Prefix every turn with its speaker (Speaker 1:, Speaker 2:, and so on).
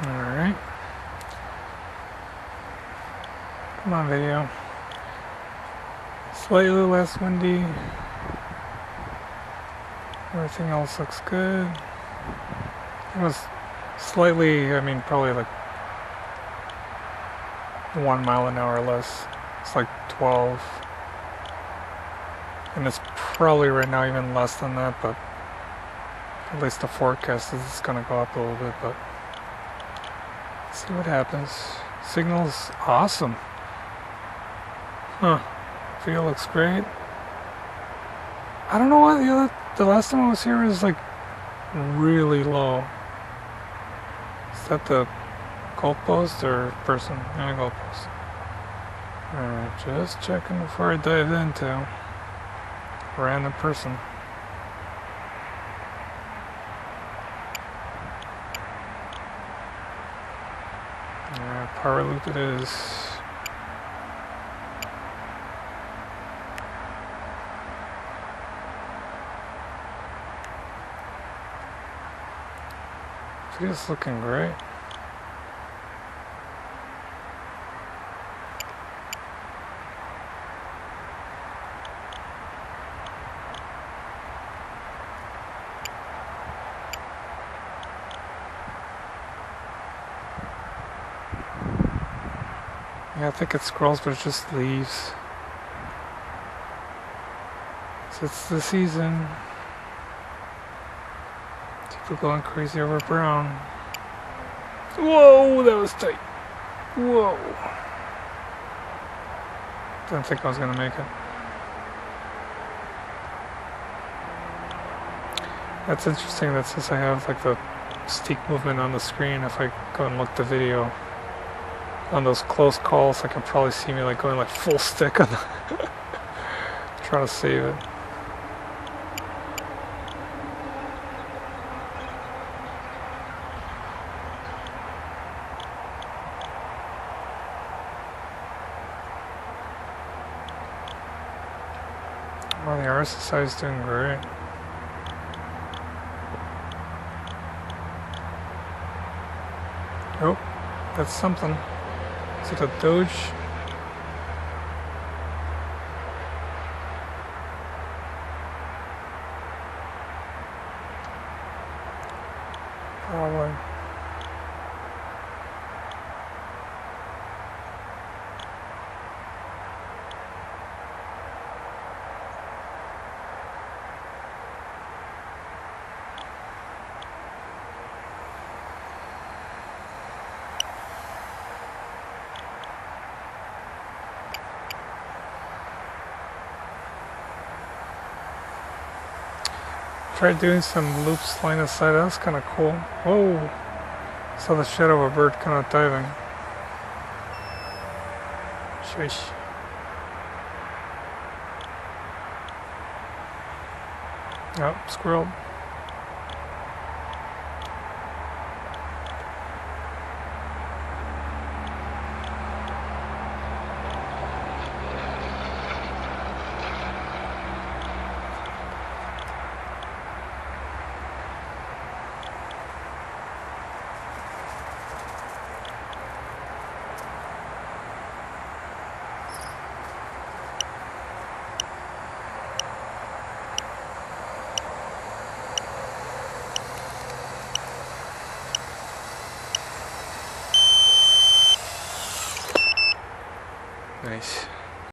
Speaker 1: Alright. Come on, video. Slightly less windy. Everything else looks good. It was slightly, I mean, probably like 1 mile an hour less. It's like 12. And it's probably right now even less than that, but at least the forecast is it's gonna go up a little bit, but see what happens. Signal's awesome. Huh. Video looks great. I don't know why the last time I was here was like really low. Is that the goalpost or person? Yeah, goalpost. Alright, just checking before I dive into random person. Alright, power loop it is. It's looking great. Yeah, I think it scrolls, but it just leaves. So it's the season. People going crazy over brown. Whoa, that was tight. Whoa. Didn't think I was gonna make it. That's interesting that since I have like the stick movement on the screen, if I go and look the video on those close calls, I can probably see me like going like full stick on the trying to save it. Well, the RSSI is doing great. Oh, that's something. Is it a Doge? Probably. Tried doing some loops line of sight. That was kind of cool. Whoa! Saw the shadow of a bird kind of diving. Shush. Oh, squirrel. Nice.